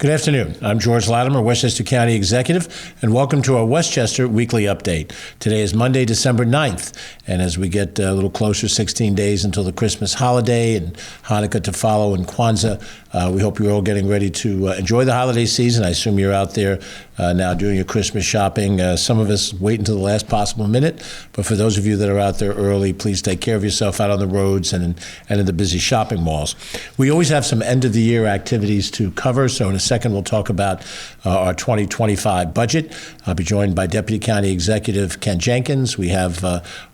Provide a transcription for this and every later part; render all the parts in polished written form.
Good afternoon. I'm George Latimer, Westchester County Executive, and welcome to our Westchester Weekly Update. Today is Monday, December 9th, and as we get a little closer, 16 days until the Christmas holiday and Hanukkah to follow and Kwanzaa, we hope you're all getting ready to enjoy the holiday season. I assume you're out there now doing your Christmas shopping. Some of us wait until the last possible minute, but for those of you that are out there early, please take care of yourself out on the roads and in the busy shopping malls. We always have some end-of-the-year activities to cover, so in a second we'll talk about our 2025 budget. I'll be joined by Deputy County Executive Ken Jenkins. We have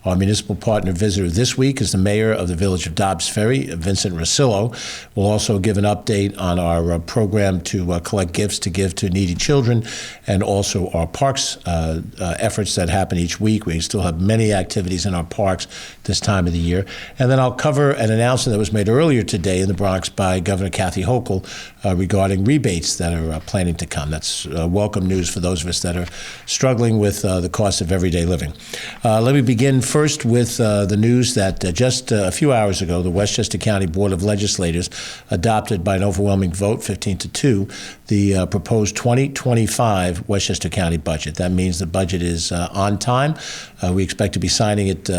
our municipal partner visitor this week is the mayor of the village of Dobbs Ferry, Vincent Rosillo. We'll also give an update on our program to collect gifts to give to needy children, and also our parks efforts that happen each week. We still have many activities in our parks this time of the year. And then I'll cover an announcement that was made earlier today in the Bronx by Governor Kathy Hochul regarding rebates that are planning to come. That's welcome news for those of us that are struggling with the cost of everyday living. Let me begin first with the news that just a few hours ago, the Westchester County Board of Legislators adopted by an overwhelming vote, 15-2, the proposed 2025 Westchester County budget. That means the budget is on time. We expect to be signing it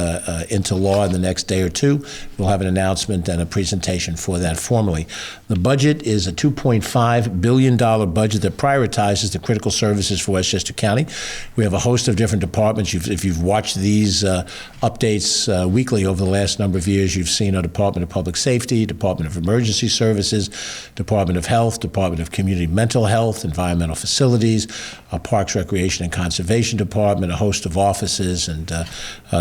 into law in the next day or two. We'll have an announcement and a presentation for that formally. The budget is a $2.5 billion budget that prioritizes the critical services for Westchester County. We have a host of different departments. If you've watched these updates weekly over the last number of years, you've seen our Department of Public Safety, Department of Emergency Services, Department of Health, Department of Community Mental Health, Environmental Facilities, our Parks, Recreation, and Conservation Department, a host of offices, and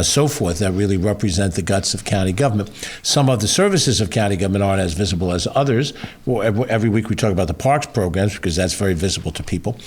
so forth that really represent the guts of county government. Some of the services of county government aren't as visible as others. Every week we talk about the parks programs because that's very visible to people.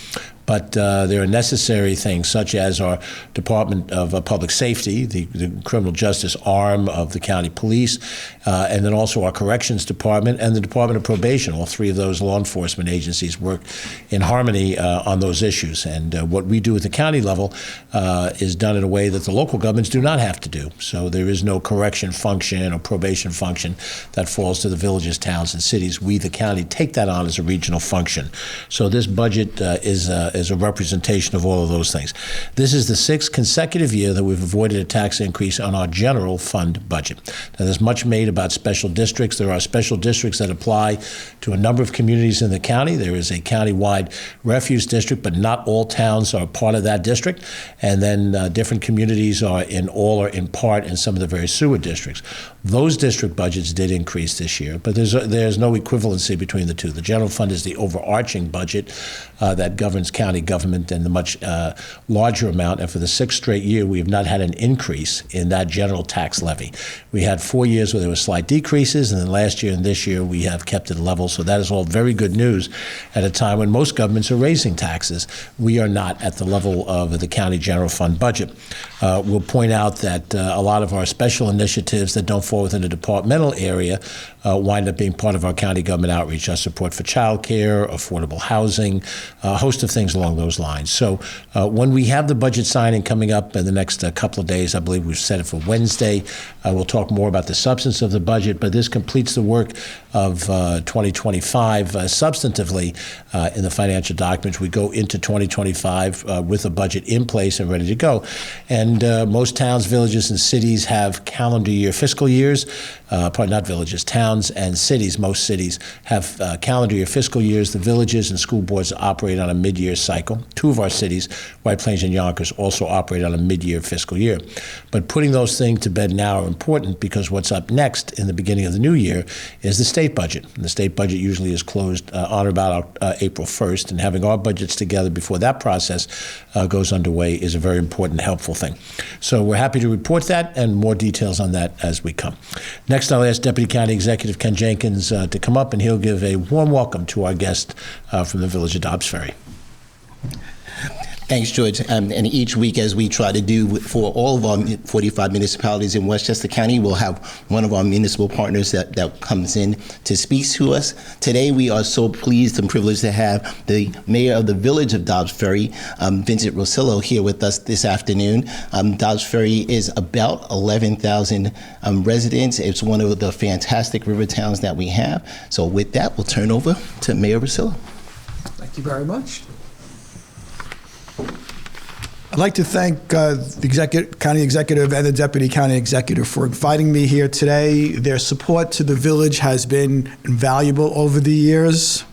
But there are necessary things such as our Department of Public Safety, the criminal justice arm of the county police, and then also our Corrections Department and the Department of Probation. All three of those law enforcement agencies work in harmony on those issues. And what we do at the county level is done in a way that the local governments do not have to do. So there is no correction function or probation function that falls to the villages, towns, and cities. We, the county, take that on as a regional function. So this budget is a representation of all of those things. This is the sixth consecutive year that we've avoided a tax increase on our general fund budget. Now, there's much made about special districts. There are special districts that apply to a number of communities in the county. There is a county-wide refuse district, but not all towns are part of that district. And then different communities are in all or in part in some of the various sewer districts. Those district budgets did increase this year, but there's no equivalency between the two. The general fund is the overarching budget that governs county government and the much larger amount. And for the sixth straight year, we have not had an increase in that general tax levy. We had 4 years where there were slight decreases, and then last year and this year we have kept it level. So that is all very good news at a time when most governments are raising taxes. We are not at the level of the county general fund budget. We'll point out that a lot of our special initiatives that don't fall within a departmental area wind up being part of our county government outreach, our support for child care, affordable housing, a host of things along those lines. So when we have the budget signing coming up in the next couple of days, I believe we've set it for Wednesday, we'll talk more about the substance of the budget, but this completes the work of 2025 substantively in the financial documents. We go into 2025 with a budget in place and ready to go. And most towns, villages, and cities have calendar year fiscal years, probably not villages, towns and cities. Most cities have calendar year fiscal years. The villages and school boards operate on a mid-year cycle. Two of our cities, White Plains and Yonkers, also operate on a mid-year fiscal year. But putting those things to bed now are important because what's up next in the beginning of the new year is the state budget. And the state budget usually is closed on or about April 1st, and having our budgets together before that process goes underway is a very important, helpful thing. So we're happy to report that, and more details on that as we come. Next, I'll ask Deputy County Executive Ken Jenkins to come up, and he'll give a warm welcome to our guest from the village of Dobbs Ferry. Thanks, George. And each week, as we try to do for all of our 45 municipalities in Westchester County, we'll have one of our municipal partners that comes in to speak to us. Today, we are so pleased and privileged to have the mayor of the village of Dobbs Ferry, Vincent Rosillo, here with us this afternoon. Dobbs Ferry is about 11,000 residents. It's one of the fantastic river towns that we have. So with that, we'll turn over to Mayor Rosillo. Thank you very much. I'd like to thank the county executive and the deputy county executive for inviting me here today. Their support to the village has been invaluable over the years.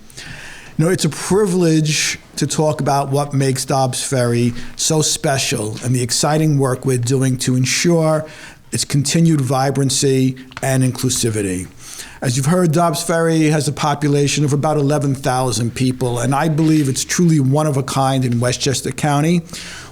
You know, it's a privilege to talk about what makes Dobbs Ferry so special and the exciting work we're doing to ensure its continued vibrancy and inclusivity. As you've heard, Dobbs Ferry has a population of about 11,000 people, and I believe it's truly one of a kind in Westchester County.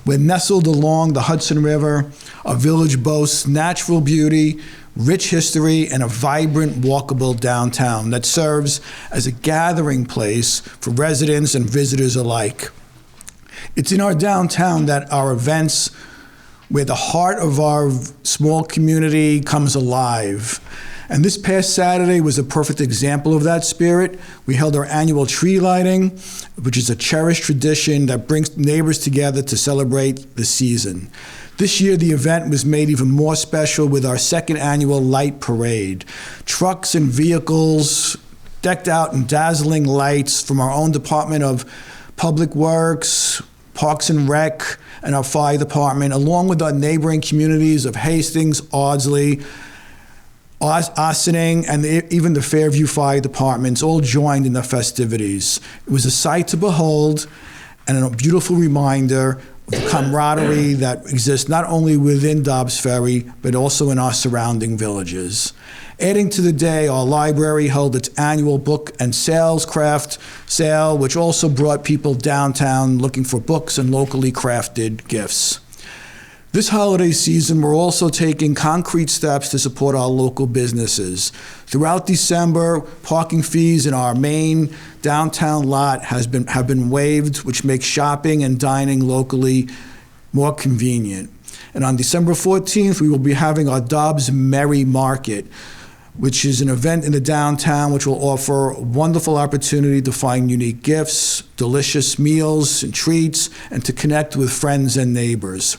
We're nestled along the Hudson River. Our village boasts natural beauty, rich history, and a vibrant, walkable downtown that serves as a gathering place for residents and visitors alike. It's in our downtown that our events, where the heart of our small community comes alive. And this past Saturday was a perfect example of that spirit. We held our annual tree lighting, which is a cherished tradition that brings neighbors together to celebrate the season. This year, the event was made even more special with our second annual light parade. Trucks and vehicles decked out in dazzling lights from our own Department of Public Works, Parks and Rec, and our fire department, along with our neighboring communities of Hastings, Ardsley, Ossining, and even the Fairview Fire Departments all joined in the festivities. It was a sight to behold and a beautiful reminder of the camaraderie that exists not only within Dobbs Ferry, but also in our surrounding villages. Adding to the day, our library held its annual book and sales craft sale, which also brought people downtown looking for books and locally crafted gifts. This holiday season, we're also taking concrete steps to support our local businesses. Throughout December, parking fees in our main downtown lot have been waived, which makes shopping and dining locally more convenient. And on December 14th, we will be having our Dobbs Merry Market, which is an event in the downtown which will offer a wonderful opportunity to find unique gifts, delicious meals and treats, and to connect with friends and neighbors.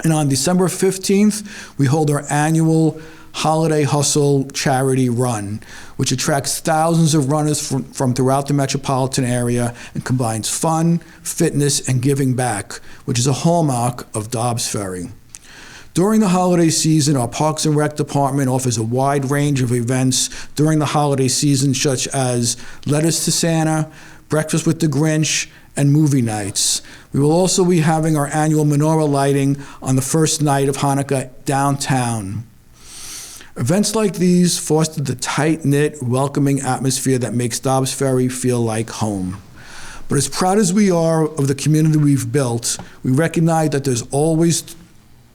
And on December 15th, we hold our annual Holiday Hustle charity run, which attracts thousands of runners from throughout the metropolitan area and combines fun, fitness, and giving back, which is a hallmark of Dobbs Ferry. During the holiday season, our Parks and Rec department offers a wide range of events during the holiday season, such as Letters to Santa, Breakfast with the Grinch, and movie nights. We will also be having our annual menorah lighting on the first night of Hanukkah downtown. Events like these foster the tight-knit, welcoming atmosphere that makes Dobbs Ferry feel like home. But as proud as we are of the community we've built, we recognize that there's always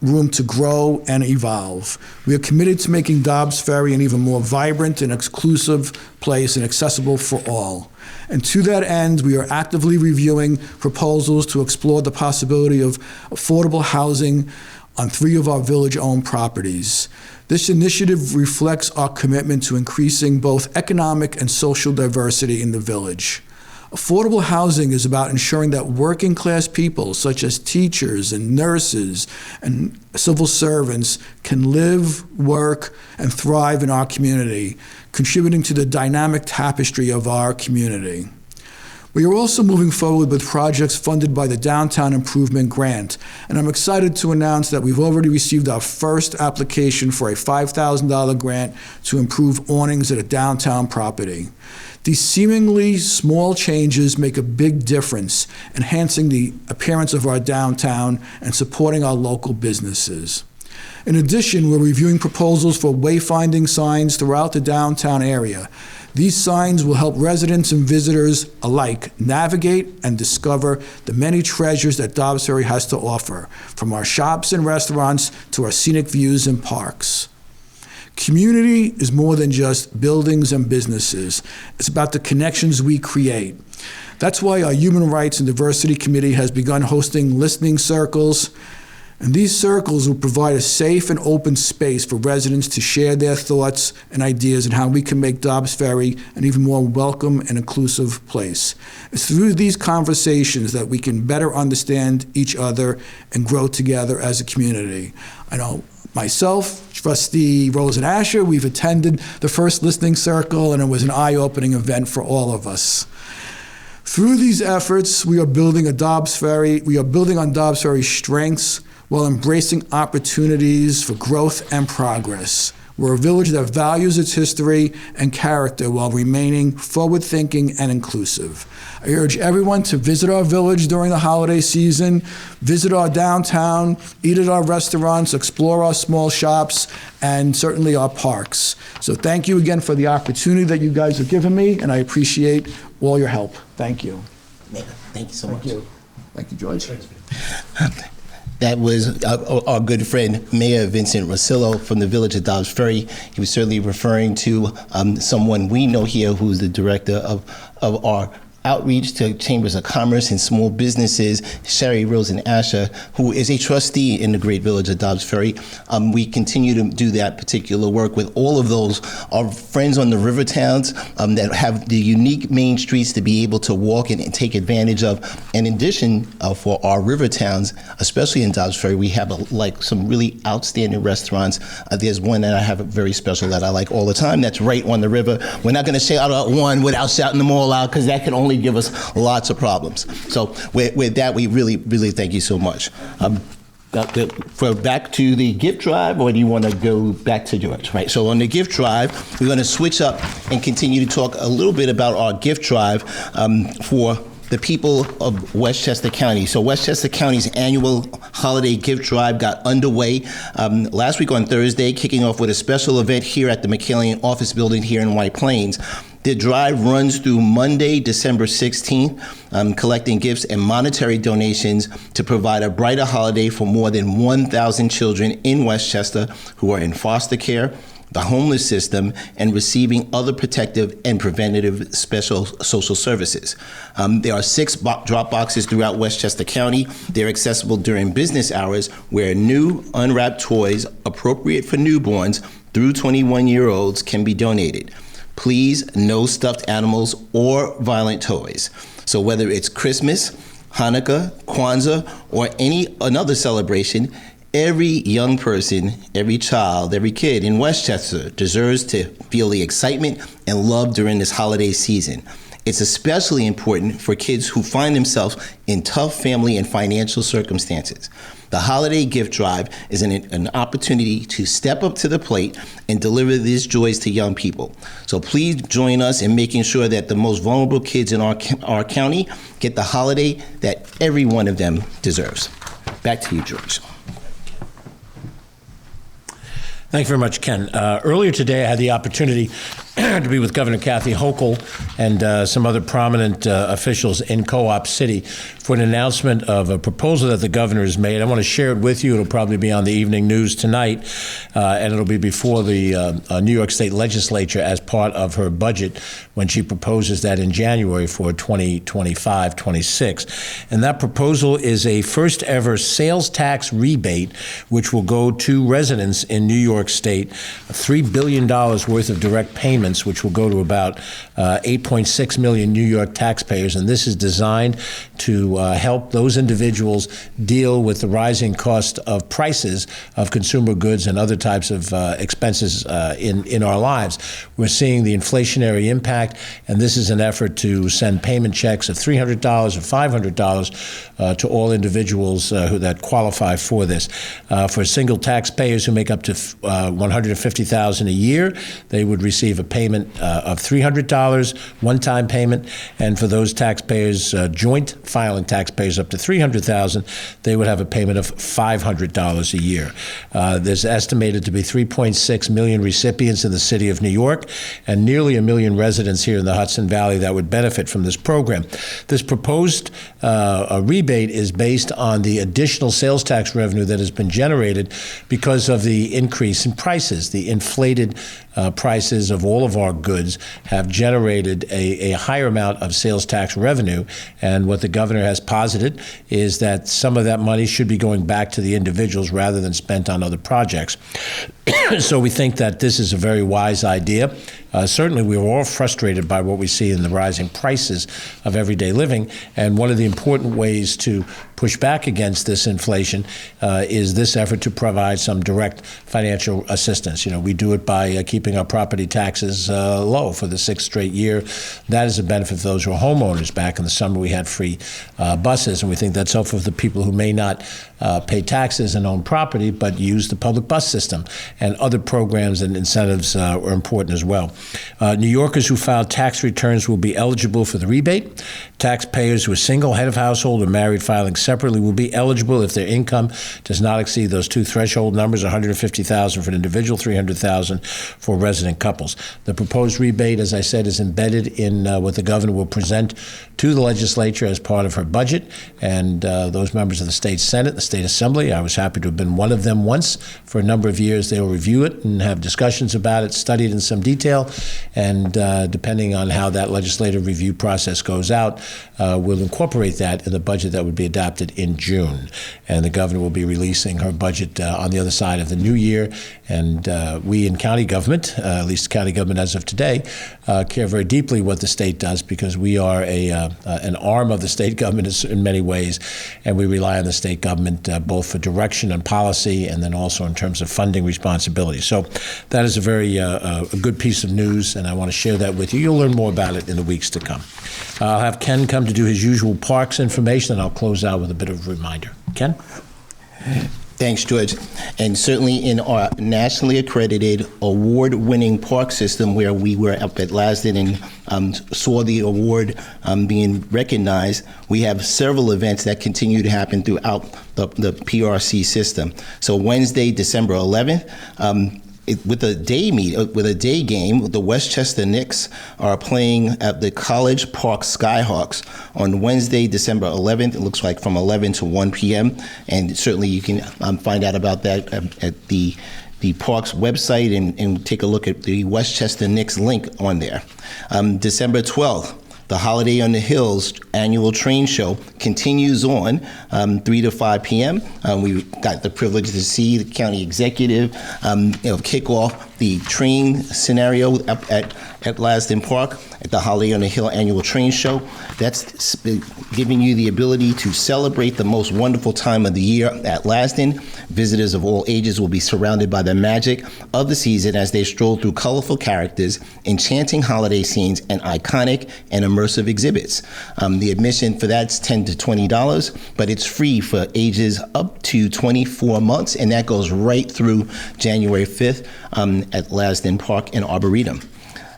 room to grow and evolve. We are committed to making Dobbs Ferry an even more vibrant and exclusive place and accessible for all. And to that end, we are actively reviewing proposals to explore the possibility of affordable housing on 3 of our village-owned properties. This initiative reflects our commitment to increasing both economic and social diversity in the village. Affordable housing is about ensuring that working class people, such as teachers and nurses and civil servants, can live, work, and thrive in our community, contributing to the dynamic tapestry of our community. We are also moving forward with projects funded by the Downtown Improvement Grant, and I'm excited to announce that we've already received our first application for a $5,000 grant to improve awnings at a downtown property. These seemingly small changes make a big difference, enhancing the appearance of our downtown and supporting our local businesses. In addition, we're reviewing proposals for wayfinding signs throughout the downtown area. These signs will help residents and visitors alike navigate and discover the many treasures that Dobbs Ferry has to offer, from our shops and restaurants to our scenic views and parks. Community is more than just buildings and businesses. It's about the connections we create. That's why our Human Rights and Diversity Committee has begun hosting listening circles. And these circles will provide a safe and open space for residents to share their thoughts and ideas on how we can make Dobbs Ferry an even more welcome and inclusive place. It's through these conversations that we can better understand each other and grow together as a community. I know myself, Trustee Rosen Asher, we've attended the first listening circle, and it was an eye-opening event for all of us. Through these efforts, we are building on Dobbs Ferry's strengths while embracing opportunities for growth and progress. We're a village that values its history and character while remaining forward-thinking and inclusive. I urge everyone to visit our village during the holiday season, visit our downtown, eat at our restaurants, explore our small shops, and certainly our parks. So thank you again for the opportunity that you guys have given me, and I appreciate all your help. Thank you. Thank you so much. Thank you, George. That was our good friend, Mayor Vincent Rosillo from the village of Dobbs Ferry. He was certainly referring to someone we know here who's the director of our outreach to chambers of commerce and small businesses, Sherry Rosen Asher, who is a trustee in the great village of Dobbs Ferry. We continue to do that particular work with all of those, our friends on the river towns that have the unique main streets to be able to walk and take advantage of. And in addition, for our river towns, especially in Dobbs Ferry, we have some really outstanding restaurants. There's one that I have very special that I like all the time that's right on the river. We're not going to shout out one without shouting them all out because that can only give us lots of problems. So with that, we really, really thank you so much. For back to the gift drive, or do you want to go back to George? Right. So on the gift drive, we're going to switch up and continue to talk a little bit about our gift drive for the people of Westchester County. So Westchester County's annual holiday gift drive got underway last week on Thursday, kicking off with a special event here at the McKallion office building here in White Plains. The drive runs through Monday, December 16th, collecting gifts and monetary donations to provide a brighter holiday for more than 1,000 children in Westchester who are in foster care, the homeless system, and receiving other protective and preventative special social services. There are 6 drop boxes throughout Westchester County. They're accessible during business hours where new unwrapped toys appropriate for newborns through 21-year-olds can be donated. Please, no stuffed animals or violent toys. So whether it's Christmas, Hanukkah, Kwanzaa, or another celebration, every young person, every child, every kid in Westchester deserves to feel the excitement and love during this holiday season. It's especially important for kids who find themselves in tough family and financial circumstances. The holiday gift drive is an opportunity to step up to the plate and deliver these joys to young people. So please join us in making sure that the most vulnerable kids in our county get the holiday that every one of them deserves. Back to you, George. Thank you very much, Ken. Earlier today, I had the opportunity to be with Governor Kathy Hochul and some other prominent officials in Co-op City for an announcement of a proposal that the governor has made. I want to share it with you. It'll probably be on the evening news tonight, and it'll be before the New York State Legislature as part of her budget when she proposes that in January for 2025-26. And that proposal is a first ever sales tax rebate, which will go to residents in New York State, $3 billion worth of direct payments, which will go to about 8.6 million New York taxpayers. And this is designed to help those individuals deal with the rising cost of prices of consumer goods and other types of expenses in our lives. We're seeing the inflationary impact, and this is an effort to send payment checks of $300 or $500 to all individuals that qualify for this. For single taxpayers who make up to $150,000 a year, they would receive a payment of $300, one-time payment, and for those taxpayers, joint filing taxpayers up to $300,000, they would have a payment of $500 a year. There's estimated to be 3.6 million recipients in the city of New York and nearly 1 million residents here in the Hudson Valley that would benefit from this program. This proposed rebate is based on the additional sales tax revenue that has been generated because of the increase in prices. The inflated prices of all of our goods have generated a higher amount of sales tax revenue, and what the governor has posited is that some of that money should be going back to the individuals rather than spent on other projects. So we think that this is a very wise idea. certainly we were all frustrated by what we see in the rising prices of everyday living. And one of the important ways to push back against this inflation is this effort to provide some direct financial assistance. We do it by keeping our property taxes low for the 6th straight year. That is a benefit for those who are homeowners. Back in the summer, we had free buses, and we think that's helpful for the people who may not pay taxes and own property, but use the public bus system. And other programs and incentives are important as well. New Yorkers who filed tax returns will be eligible for the rebate. Taxpayers who are single, head of household, or married filing separately will be eligible if their income does not exceed those two threshold numbers: $150,000 for an individual, $300,000 for resident couples. The proposed rebate, as I said, is embedded in what the governor will present to the legislature as part of her budget. And those members of the state Senate, the state assembly, I was happy to have been one of them once. For a number of years, they will review it and have discussions about it, study it in some detail. And depending on how that legislative review process goes out, we'll incorporate that in the budget that would be adopted in June. And the governor will be releasing her budget on the other side of the new year. And we in county government, at least county government as of today, care very deeply what the state does, because we are an arm of the state government in many ways, and we rely on the state government both for direction and policy, and then also in terms of funding responsibility. So that is a very a good piece of news, and I want to share that with you. You'll learn more about it in the weeks to come. I'll have Ken come to do his usual parks information, and I'll close out with a bit of a reminder. Ken? Thanks, George. And certainly in our nationally accredited award-winning park system, where we were up at Lasden and saw the award being recognized, we have several events that continue to happen throughout the PRC system. So Wednesday, December 11th, with a day game, the Westchester Knicks are playing at the College Park Skyhawks on Wednesday, December 11th. It looks like from 11 to 1 p.m. And certainly you can find out about that at the park's website and take a look at the Westchester Knicks link on there. December 12th. The Holiday on the Hills annual train show continues on 3 to 5 p.m. We got the privilege to see the county executive kick off the train scenario up at Lasden Park at the Holiday on the Hill annual train show. That's giving you the ability to celebrate the most wonderful time of the year at Lasden. Visitors of all ages will be surrounded by the magic of the season as they stroll through colorful characters, enchanting holiday scenes, and iconic and immersive exhibits. The admission for that's $10 to $20, but it's free for ages up to 24 months, and that goes right through January 5th at Lasden Park in Arboretum.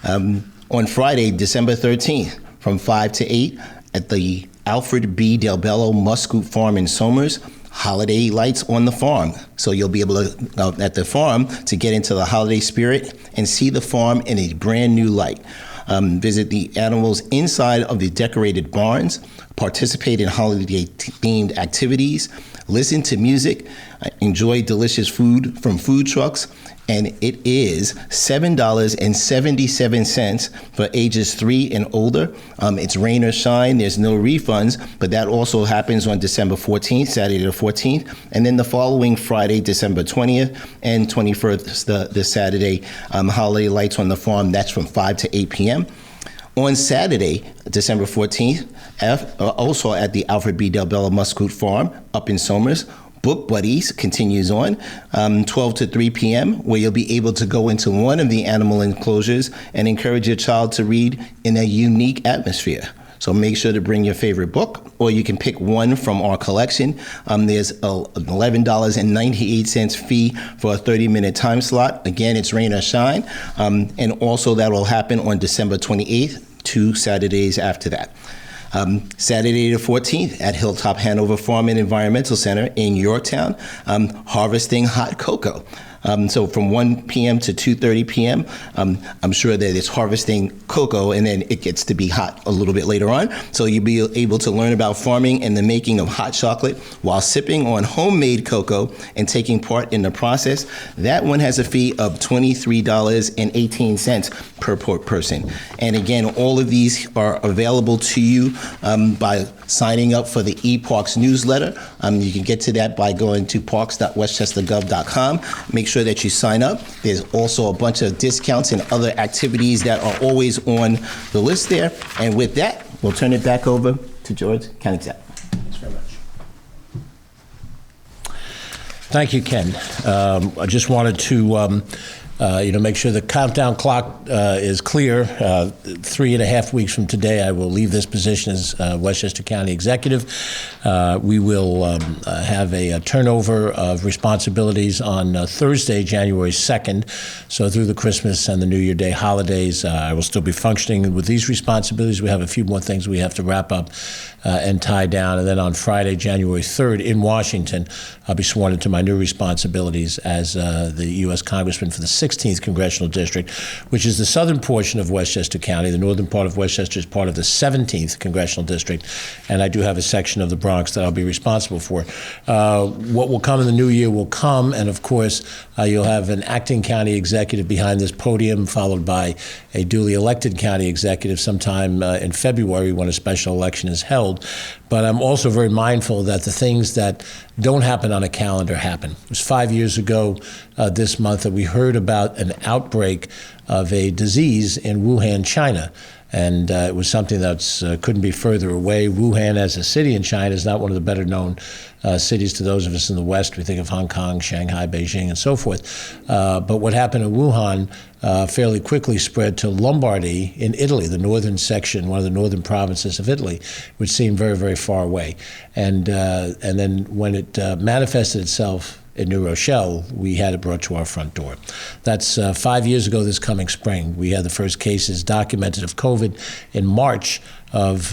On Friday, December 13th, from 5 to 8 at the Alfred B. Del Bello Muscoot Farm in Somers, holiday lights on the farm. So you'll be able to, at the farm, to get into the holiday spirit and see the farm in a brand new light. Visit the animals inside of the decorated barns, participate in holiday-themed activities, listen to music, enjoy delicious food from food trucks, and it is $7.77 for ages 3 and older. It's rain or shine. There's no refunds, but that also happens on December 14th, Saturday the 14th, and then the following Friday, December 20th and 21st, the Saturday, holiday lights on the farm. That's from 5 to 8 p.m. On Saturday, December 14th, also at the Alfred B. Del Bello Muscoot Farm up in Somers, Book Buddies continues on 12 to 3 p.m., where you'll be able to go into one of the animal enclosures and encourage your child to read in a unique atmosphere. So make sure to bring your favorite book, or you can pick one from our collection. There's an $11.98 fee for a 30-minute time slot. Again, it's rain or shine. And also that will happen on December 28th, 2 Saturdays after that. Saturday the 14th at Hilltop Hanover Farm and Environmental Center in Yorktown, harvesting hot cocoa. So from 1 p.m. to 2:30 p.m., I'm sure that it's harvesting cocoa, and then it gets to be hot a little bit later on. So you'll be able to learn about farming and the making of hot chocolate while sipping on homemade cocoa and taking part in the process. That one has a fee of $23.18 per person. And again, all of these are available to you by signing up for the eParks newsletter. You can get to that by going to parks.westchestergov.com. Make sure that you sign up. There's also a bunch of discounts and other activities that are always on the list there. And with that, we'll turn it back over to George, County Exec. Thanks very much. Thank you, Ken. I just wanted to make sure the countdown clock is clear. 3.5 weeks from today, I will leave this position as Westchester County Executive. We will have a turnover of responsibilities on Thursday, January 2nd. So through the Christmas and the New Year Day holidays, I will still be functioning with these responsibilities. We have a few more things we have to wrap up and tie down. And then on Friday, January 3rd in Washington, I'll be sworn into my new responsibilities as the U.S. Congressman for the 16th Congressional District, which is the southern portion of Westchester County. The northern part of Westchester is part of the 17th Congressional District, and I do have a section of the Bronx that I'll be responsible for. What will come in the new year will come, and of course, you'll have an acting county executive behind this podium, followed by a duly elected county executive sometime in February when a special election is held. But I'm also very mindful that the things that don't happen on a calendar happen. It was 5 years ago this month that we heard about an outbreak of a disease in Wuhan, China. And it was something that couldn't be further away. Wuhan as a city in China is not one of the better known cities to those of us in the West. We think of Hong Kong, Shanghai, Beijing, and so forth. But what happened in Wuhan fairly quickly spread to Lombardy in Italy, the northern section, one of the northern provinces of Italy, which seemed very, very far away. And then when it manifested itself in New Rochelle, we had it brought to our front door. That's 5 years ago this coming spring. We had the first cases documented of COVID in March of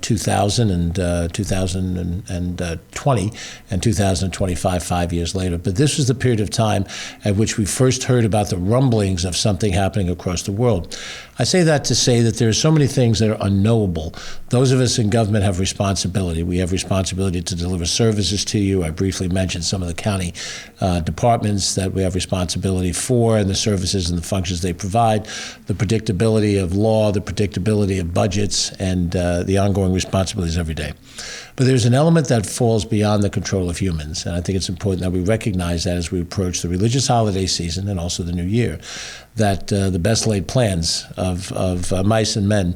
2000 and 2020 and 2025, 5 years later. But this was the period of time at which we first heard about the rumblings of something happening across the world. I say that to say that there are so many things that are unknowable. Those of us in government have responsibility. We have responsibility to deliver services to you. I briefly mentioned some of the county departments that we have responsibility for and the services and the functions they provide, the predictability of law, the predictability of budgets, and the ongoing responsibilities every day. But there's an element that falls beyond the control of humans, and I think it's important that we recognize that as we approach the religious holiday season and also the new year, that the best laid plans of mice and men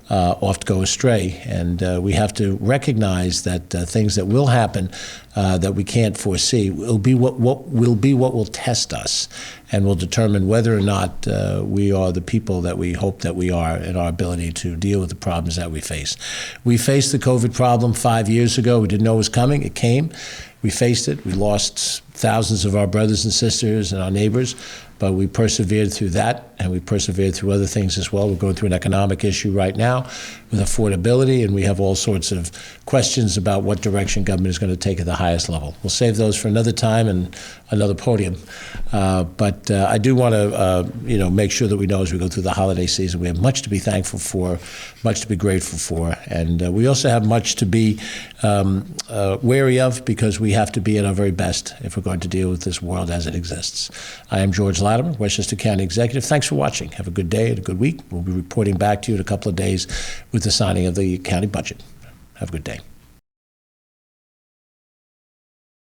oft go astray, and we have to recognize that things that will happen that we can't foresee will be what will test us and will determine whether or not we are the people that we hope that we are in our ability to deal with the problems that we face. We faced the COVID problem 5 years ago. We didn't know it was coming. It came. We faced it. We lost thousands of our brothers and sisters and our neighbors, but we persevered through that, and we persevered through other things as well. We're going through an economic issue right now with affordability, and we have all sorts of questions about what direction government is going to take at the highest level. We'll save those for another time and another podium. But I do want to, make sure that we know as we go through the holiday season, we have much to be thankful for, much to be grateful for, and we also have much to be wary of, because we have to be at our very best if we're going to deal with this world as it exists. I am George Latimer, Westchester County Executive. Thanks for watching. Have a good day and a good week. We'll be reporting back to you in a couple of days with the signing of the county budget. Have a good day.